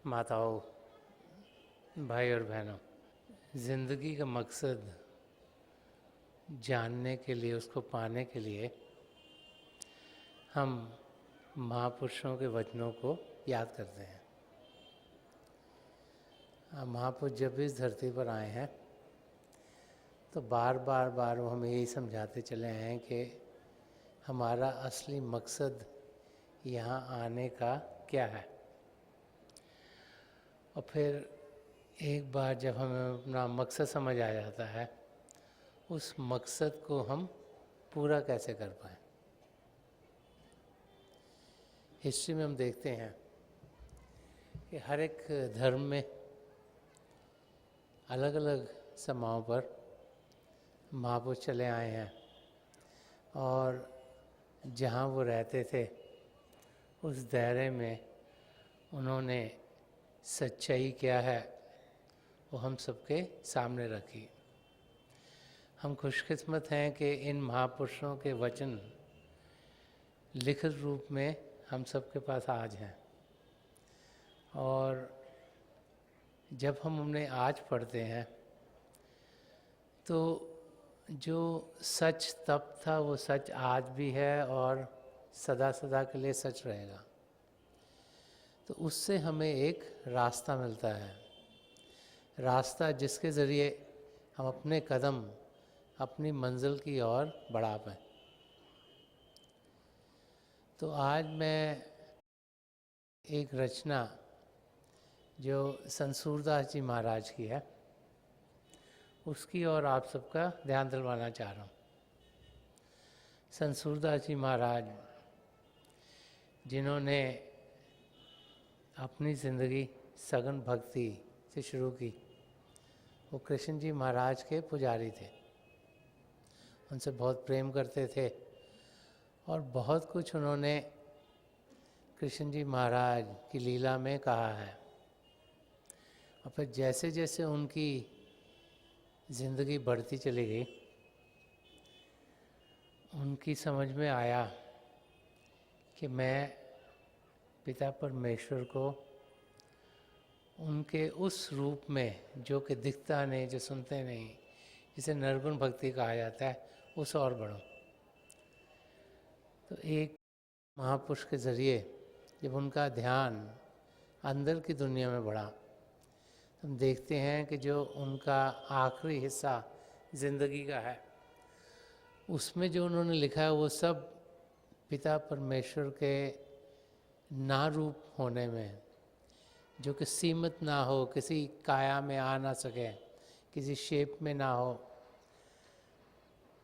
माताओं, भाई और बहनों, ज़िंदगी का मकसद जानने के लिए, उसको पाने के लिए हम महापुरुषों के वचनों को याद करते हैं। महापुरुष जब इस धरती पर आए हैं तो बार बार वो हमें यही समझाते चले हैं कि हमारा असली मकसद यहाँ आने का क्या है। और फिर एक बार जब हमें अपना मकसद समझ आ जाता है, उस मकसद को हम पूरा कैसे कर पाएँ। हिस्ट्री में हम देखते हैं कि हर एक धर्म में अलग अलग समाओं पर महापुरुष चले आए हैं और जहाँ वो रहते थे उस दायरे में उन्होंने सच्चाई क्या है वो हम सबके सामने रखी। हम खुशकिस्मत हैं कि इन महापुरुषों के वचन लिखित रूप में हम सबके पास आज हैं, और जब हम उन्हें आज पढ़ते हैं तो जो सच तब था वो सच आज भी है और सदा सदा के लिए सच रहेगा। तो उससे हमें एक रास्ता मिलता है, रास्ता जिसके ज़रिए हम अपने कदम अपनी मंजिल की ओर बढ़ा पाएँ। तो आज मैं एक रचना जो संत सूरदास जी महाराज की है उसकी ओर आप सबका ध्यान दिलवाना चाह रहा हूँ। संत सूरदास जी महाराज जिन्होंने अपनी ज़िंदगी सघन भक्ति से शुरू की, वो कृष्ण जी महाराज के पुजारी थे, उनसे बहुत प्रेम करते थे और बहुत कुछ उन्होंने कृष्ण जी महाराज की लीला में कहा है। और फिर जैसे जैसे उनकी ज़िंदगी बढ़ती चली गई, उनकी समझ में आया कि मैं पिता परमेश्वर को उनके उस रूप में जो कि दिखता नहीं, जो सुनते नहीं, जिसे निर्गुण भक्ति कहा जाता है, उस और बढ़ूं। तो एक महापुरुष के ज़रिए जब उनका ध्यान अंदर की दुनिया में बढ़ा, हम देखते हैं कि जो उनका आखिरी हिस्सा ज़िंदगी का है उसमें जो उन्होंने लिखा है वो सब पिता परमेश्वर के ना रूप होने में, जो कि सीमित ना हो, किसी काया में आ ना सके, किसी शेप में ना हो,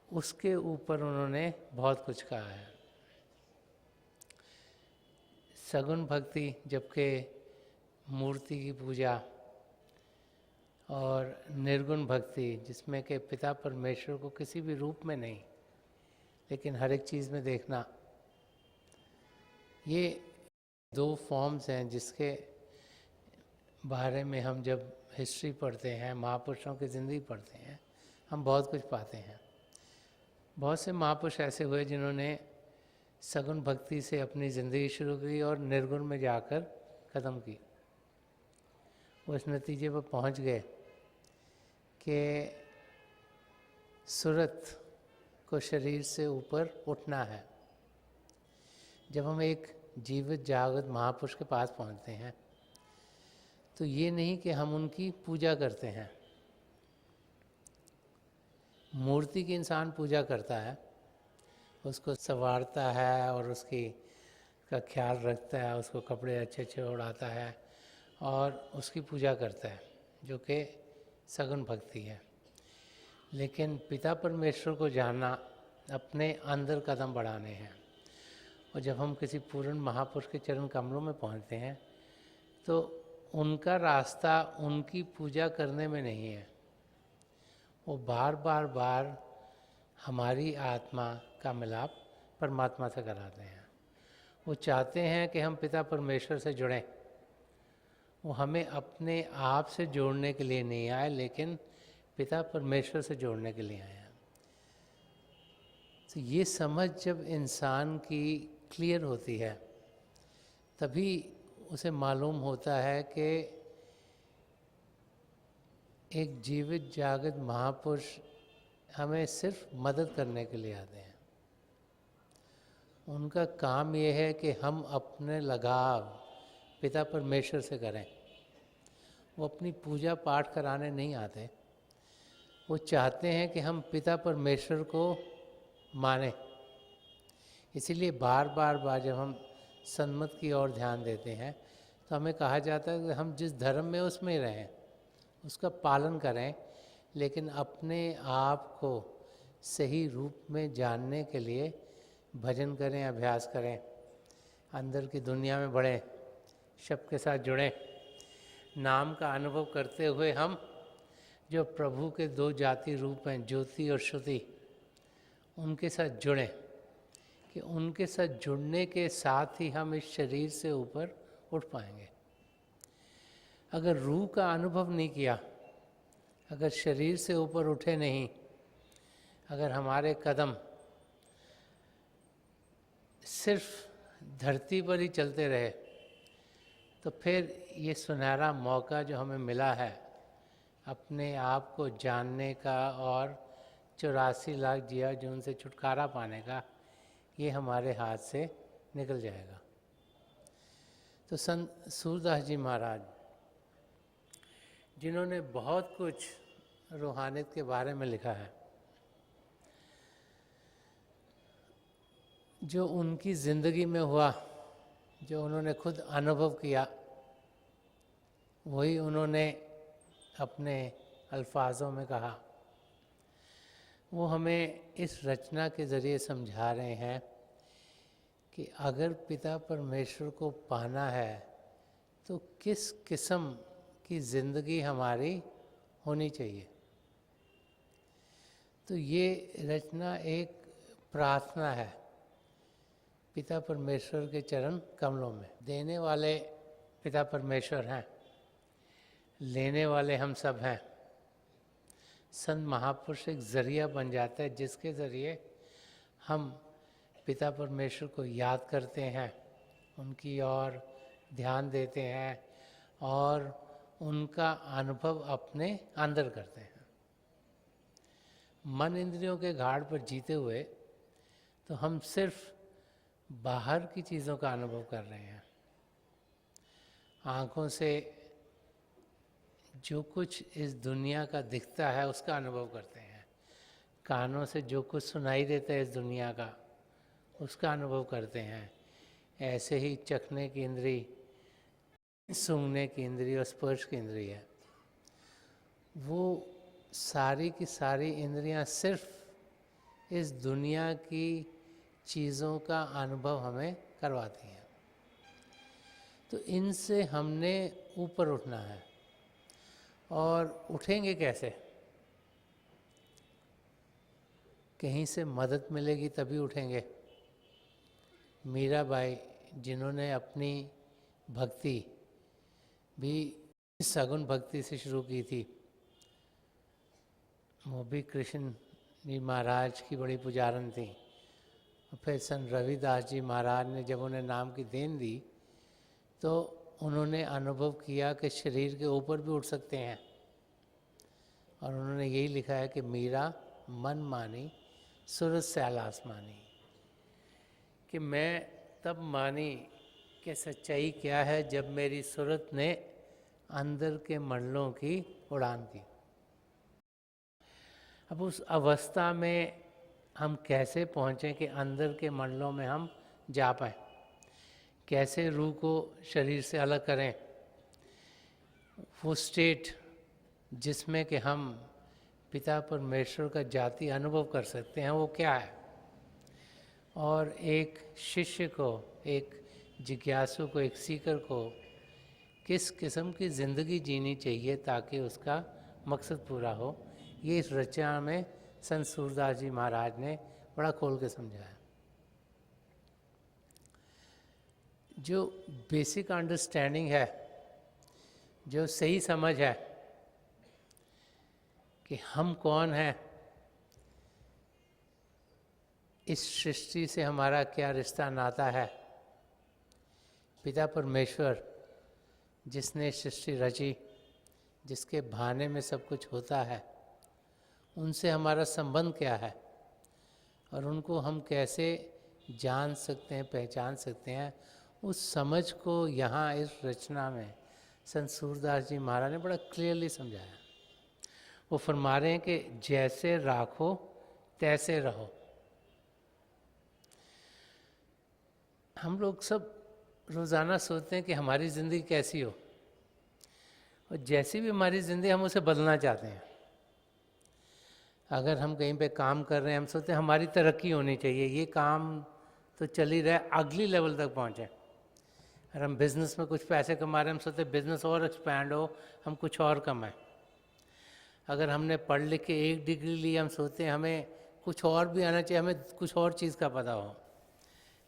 उसके ऊपर उन्होंने बहुत कुछ कहा है। सगुण भक्ति, जबकि मूर्ति की पूजा, और निर्गुण भक्ति जिसमें कि पिता परमेश्वर को किसी भी रूप में नहीं लेकिन हर एक चीज़ में देखना, ये दो फॉर्म्स हैं जिसके बारे में हम जब हिस्ट्री पढ़ते हैं, महापुरुषों की ज़िंदगी पढ़ते हैं, हम बहुत कुछ पाते हैं। बहुत से महापुरुष ऐसे हुए जिन्होंने सगुण भक्ति से अपनी ज़िंदगी शुरू की और निर्गुण में जाकर ख़त्म की। वो इस नतीजे पर पहुंच गए कि सूरत को शरीर से ऊपर उठना है। जब हम एक जीवित जागृत महापुरुष के पास पहुंचते हैं तो ये नहीं कि हम उनकी पूजा करते हैं। मूर्ति की इंसान पूजा करता है, उसको संवारता है और उसकी का ख्याल रखता है, उसको कपड़े अच्छे अच्छे उड़ाता है और उसकी पूजा करता है, जो कि सगुण भक्ति है। लेकिन पिता परमेश्वर को जानना अपने अंदर कदम बढ़ाने हैं। और जब हम किसी पूर्ण महापुरुष के चरण कमलों में पहुंचते हैं तो उनका रास्ता उनकी पूजा करने में नहीं है। वो बार बार हमारी आत्मा का मिलाप परमात्मा से कराते हैं। वो चाहते हैं कि हम पिता परमेश्वर से जुड़ें। वो हमें अपने आप से जोड़ने के लिए नहीं आए, लेकिन पिता परमेश्वर से जोड़ने के लिए आए हैं। तो ये समझ जब इंसान की क्लियर होती है तभी उसे मालूम होता है कि एक जीवित जागृत महापुरुष हमें सिर्फ मदद करने के लिए आते हैं। उनका काम ये है कि हम अपने लगाव पिता परमेश्वर से करें। वो अपनी पूजा पाठ कराने नहीं आते, वो चाहते हैं कि हम पिता परमेश्वर को माने। इसीलिए बार बार जब हम सन्मत की ओर ध्यान देते हैं तो हमें कहा जाता है कि हम जिस धर्म में उसमें रहें, उसका पालन करें, लेकिन अपने आप को सही रूप में जानने के लिए भजन करें, अभ्यास करें, अंदर की दुनिया में बढ़ें, शब्द के साथ जुड़ें। नाम का अनुभव करते हुए हम जो प्रभु के दो जाति रूप हैं, ज्योति और श्रुति, उनके साथ जुड़ें, कि उनके साथ जुड़ने के साथ ही हम इस शरीर से ऊपर उठ पाएंगे। अगर रूह का अनुभव नहीं किया, अगर शरीर से ऊपर उठे नहीं, अगर हमारे कदम सिर्फ धरती पर ही चलते रहे, तो फिर ये सुनहरा मौका जो हमें मिला है अपने आप को जानने का और 84 लाख जिया जून से छुटकारा पाने का, ये हमारे हाथ से निकल जाएगा। तो संत सूरदास जी महाराज, जिन्होंने बहुत कुछ रूहानियत के बारे में लिखा है, जो उनकी ज़िंदगी में हुआ, जो उन्होंने खुद अनुभव किया, वही उन्होंने अपने अल्फाजों में कहा। वो हमें इस रचना के ज़रिए समझा रहे हैं कि अगर पिता परमेश्वर को पाना है तो किस किस्म की ज़िंदगी हमारी होनी चाहिए। तो ये रचना एक प्रार्थना है पिता परमेश्वर के चरण कमलों में। देने वाले पिता परमेश्वर हैं, लेने वाले हम सब हैं। संत महापुरुष एक ज़रिया बन जाता है जिसके ज़रिए हम पिता परमेश्वर को याद करते हैं, उनकी ओर ध्यान देते हैं और उनका अनुभव अपने अंदर करते हैं। मन इंद्रियों के घाट पर जीते हुए तो हम सिर्फ बाहर की चीज़ों का अनुभव कर रहे हैं। आँखों से जो कुछ इस दुनिया का दिखता है उसका अनुभव करते हैं, कानों से जो कुछ सुनाई देता है इस दुनिया का उसका अनुभव करते हैं। ऐसे ही चखने की इंद्री, सूंघने की इंद्री और स्पर्श की इंद्री है, वो सारी की सारी इंद्रियां सिर्फ इस दुनिया की चीज़ों का अनुभव हमें करवाती हैं। तो इनसे हमने ऊपर उठना है। और उठेंगे कैसे? कहीं से मदद मिलेगी तभी उठेंगे। मीराबाई, जिन्होंने अपनी भक्ति भी सगुन भक्ति से शुरू की थी, वो भी कृष्ण जी महाराज की बड़ी पुजारन थी। फिर संत रविदास जी महाराज ने जब उन्हें नाम की देन दी तो उन्होंने अनुभव किया कि शरीर के ऊपर भी उठ सकते हैं। और उन्होंने यही लिखा है कि मीरा मन मानी सूरज सैल आसमानी, कि मैं तब मानी कि सच्चाई क्या है जब मेरी सूरत ने अंदर के मंडलों की उड़ान की। अब उस अवस्था में हम कैसे पहुँचें कि अंदर के मंडलों में हम जा पाएँ, कैसे रूह को शरीर से अलग करें। वो स्टेट जिसमें कि हम पिता परमेश्वर का जाति अनुभव कर सकते हैं, वो क्या है। और एक शिष्य को, एक जिज्ञासु को, एक सीकर को किस किस्म की ज़िंदगी जीनी चाहिए ताकि उसका मकसद पूरा हो, ये इस रचना में संत सूरदास जी महाराज ने बड़ा खोल के समझाया। जो बेसिक अंडरस्टैंडिंग है, जो सही समझ है कि हम कौन हैं, इस सृष्टि से हमारा क्या रिश्ता नाता है, पिता परमेश्वर जिसने सृष्टि रची, जिसके भाने में सब कुछ होता है, उनसे हमारा संबंध क्या है और उनको हम कैसे जान सकते हैं, पहचान सकते हैं, उस समझ को यहाँ इस रचना में संत सूरदास जी महाराज ने बड़ा क्लियरली समझाया। वो फरमा रहे हैं कि जैसे राखो तैसे रहो। हम लोग सब रोज़ाना सोचते हैं कि हमारी ज़िंदगी कैसी हो, और जैसी भी हमारी ज़िंदगी हम उसे बदलना चाहते हैं। अगर हम कहीं पे काम कर रहे हैं, हम सोचते हैं हमारी तरक्की होनी चाहिए, ये काम तो चल ही रहा है, अगली लेवल तक पहुँचे। अगर हम बिज़नेस में कुछ पैसे कमा रहे हैं, हम सोचते हैं बिज़नेस और एक्सपैंड हो, हम कुछ और कमाएं। अगर हमने पढ़ लिख के एक डिग्री ली, हम सोचते हैं हमें कुछ और भी आना चाहिए, हमें कुछ और चीज़ का पता हो।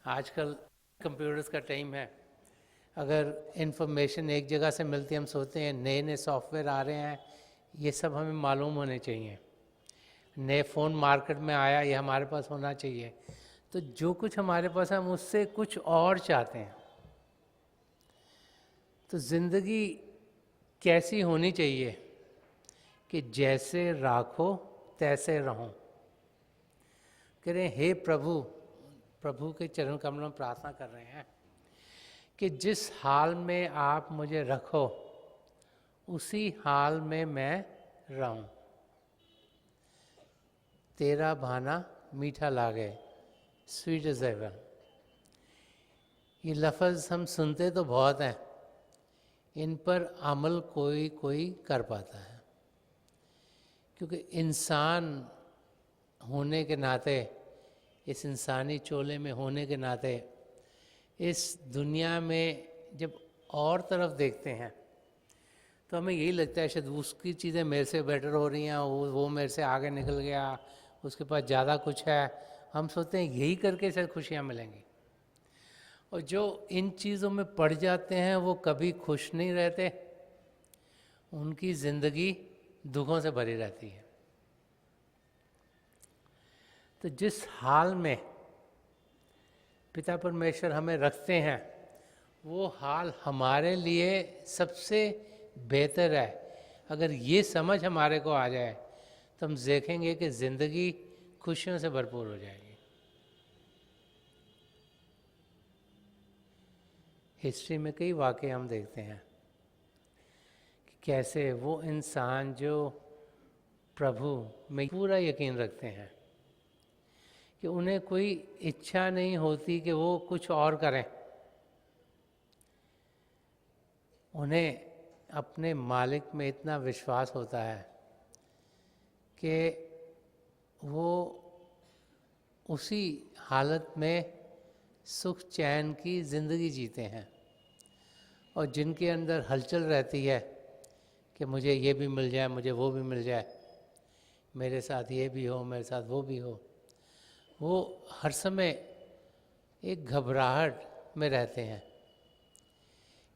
आजकल कंप्यूटर्स का टाइम है, अगर इन्फॉर्मेशन एक जगह से मिलती है, हम सोचते हैं नए नए सॉफ्टवेयर आ रहे हैं, ये सब हमें मालूम होने चाहिए। नए फ़ोन मार्केट में आया, ये हमारे पास होना चाहिए। तो जो कुछ हमारे पास है, हम उससे कुछ और चाहते हैं। तो ज़िंदगी कैसी होनी चाहिए कि जैसे राखो तैसे रहो। कह रहे हैं हे प्रभु, प्रभु के चरण कमलों में प्रार्थना कर रहे हैं कि जिस हाल में आप मुझे रखो, उसी हाल में मैं रहूं। तेरा भाना मीठा लागे, स्वीट इज एवर। ये लफ्ज़ हम सुनते तो बहुत हैं, इन पर अमल कोई कोई कर पाता है। क्योंकि इंसान होने के नाते, इस इंसानी चोले में होने के नाते, इस दुनिया में जब और तरफ देखते हैं तो हमें यही लगता है शायद उसकी चीज़ें मेरे से बेटर हो रही हैं, वो मेरे से आगे निकल गया, उसके पास ज़्यादा कुछ है। हम सोचते हैं यही करके शायद खुशियाँ मिलेंगी। और जो इन चीज़ों में पड़ जाते हैं वो कभी खुश नहीं रहते, उनकी ज़िंदगी दुखों से भरी रहती है। तो जिस हाल में पिता परमेश्वर हमें रखते हैं, वो हाल हमारे लिए सबसे बेहतर है। अगर ये समझ हमारे को आ जाए तो हम देखेंगे कि ज़िंदगी खुशियों से भरपूर हो जाएगी। हिस्ट्री में कई वाक़े हम देखते हैं कि कैसे वो इंसान जो प्रभु में पूरा यकीन रखते हैं कि उन्हें कोई इच्छा नहीं होती कि वो कुछ और करें, उन्हें अपने मालिक में इतना विश्वास होता है कि वो उसी हालत में सुख चैन की ज़िंदगी जीते हैं। और जिनके अंदर हलचल रहती है कि मुझे ये भी मिल जाए, मुझे वो भी मिल जाए, मेरे साथ ये भी हो, मेरे साथ वो भी हो, वो हर समय एक घबराहट में रहते हैं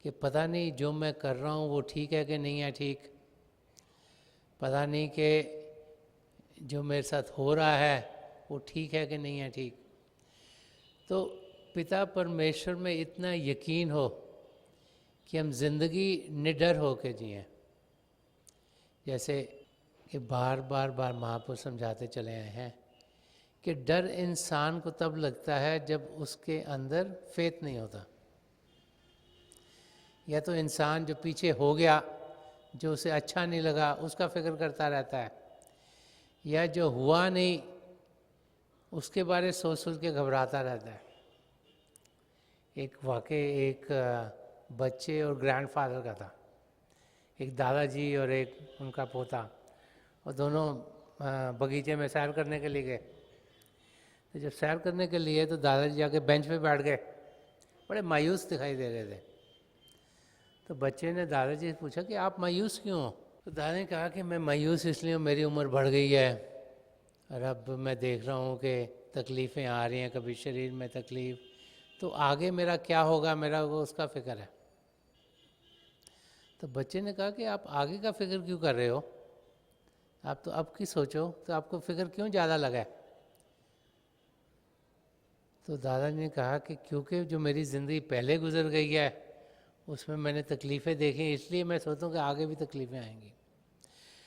कि पता नहीं जो मैं कर रहा हूँ वो ठीक है कि नहीं है ठीक, पता नहीं कि जो मेरे साथ हो रहा है वो ठीक है कि नहीं है ठीक। तो पिता परमेश्वर में इतना यकीन हो कि हम ज़िंदगी निडर हो के जिएँ। जैसे कि बार बार महापुरुष समझाते चले आए हैं कि डर इंसान को तब लगता है जब उसके अंदर फेथ नहीं होता। या तो इंसान जो पीछे हो गया, जो उसे अच्छा नहीं लगा, उसका फिक्र करता रहता है, या जो हुआ नहीं उसके बारे सोच सोच के घबराता रहता है। एक वाक़ई एक बच्चे और ग्रैंडफादर का था, एक दादाजी और एक उनका पोता, और दोनों बगीचे में सैर करने के लिए गए। तो जब सैर करने के लिए तो दादाजी जाके बेंच पे बैठ गए, बड़े मायूस दिखाई दे रहे थे। तो बच्चे ने दादाजी से पूछा कि आप मायूस क्यों हो? तो दादा ने कहा कि मैं मायूस इसलिए हूँ, मेरी उम्र बढ़ गई है और अब मैं देख रहा हूँ कि तकलीफ़ें आ रही हैं, कभी शरीर में तकलीफ़, तो आगे मेरा क्या होगा, मेरा वो उसका फ़िक्र है। तो बच्चे ने कहा कि आप आगे का फ़िक्र क्यों कर रहे हो, आप तो अब की सोचो, तो आपको फ़िक्र क्यों ज़्यादा लगा है? तो दादा ने कहा कि क्योंकि जो मेरी ज़िंदगी पहले गुजर गई है उसमें मैंने तकलीफ़ें देखी, इसलिए मैं सोचता हूँ कि आगे भी तकलीफ़ें आएंगी।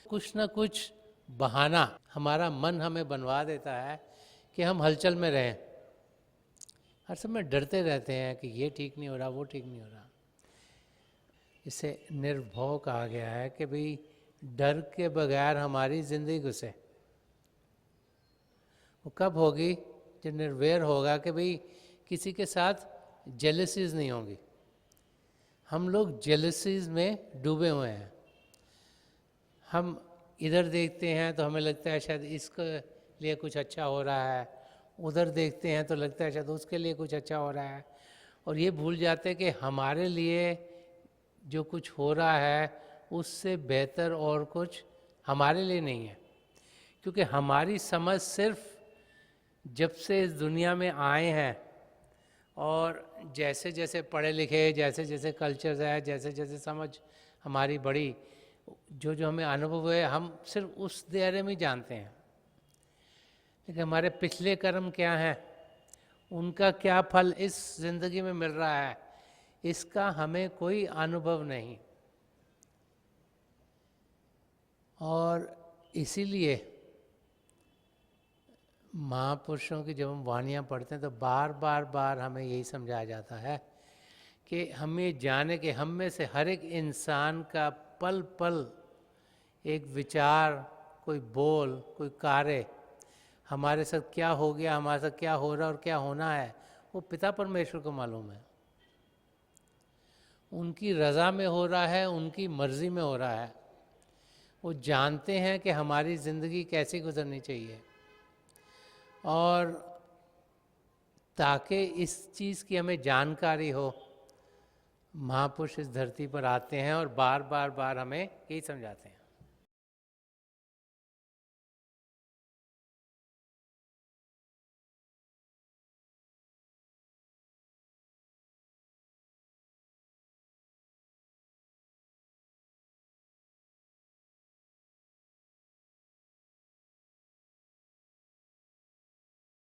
कुछ ना कुछ बहाना हमारा मन हमें बनवा देता है कि हम हलचल में रहें। हर समय डरते रहते हैं कि ये ठीक नहीं हो रहा, वो ठीक नहीं हो रहा। इसे निर्भय कहा गया है कि भाई डर के बगैर हमारी ज़िंदगी गुजरे। वो कब होगी? जब निर्भय होगा कि भाई किसी के साथ जेलसीज नहीं होंगी। हम लोग जेलसीज में डूबे हुए हैं। हम इधर देखते हैं तो हमें लगता है शायद इसके लिए कुछ अच्छा हो रहा है, उधर देखते हैं तो लगता है शायद उसके लिए कुछ अच्छा हो रहा है, और ये भूल जाते हैं कि हमारे लिए जो कुछ हो रहा है उससे बेहतर और कुछ हमारे लिए नहीं है। क्योंकि हमारी समझ सिर्फ जब से इस दुनिया में आए हैं और जैसे जैसे पढ़े लिखे, जैसे जैसे कल्चर है, जैसे जैसे समझ हमारी बढ़ी, जो जो हमें अनुभव हुए, हम सिर्फ उस दायरे में जानते हैं। लेकिन हमारे पिछले कर्म क्या हैं, उनका क्या फल इस जिंदगी में मिल रहा है, इसका हमें कोई अनुभव नहीं। और इसीलिए महापुरुषों की जब हम वाणियाँ पढ़ते हैं तो बार बार हमें यही समझाया जाता है कि हमें जाने कि हम में से हर एक इंसान का पल पल एक विचार, कोई बोल, कोई कार्य, हमारे साथ क्या हो गया, हमारे साथ क्या हो रहा है और क्या होना है, वो पिता परमेश्वर को मालूम है। उनकी रज़ा में हो रहा है, उनकी मर्ज़ी में हो रहा है। वो जानते हैं कि हमारी ज़िंदगी कैसी गुजरनी चाहिए। और ताकि इस चीज़ की हमें जानकारी हो, महापुरुष इस धरती पर आते हैं और बार बार हमें यही समझाते हैं।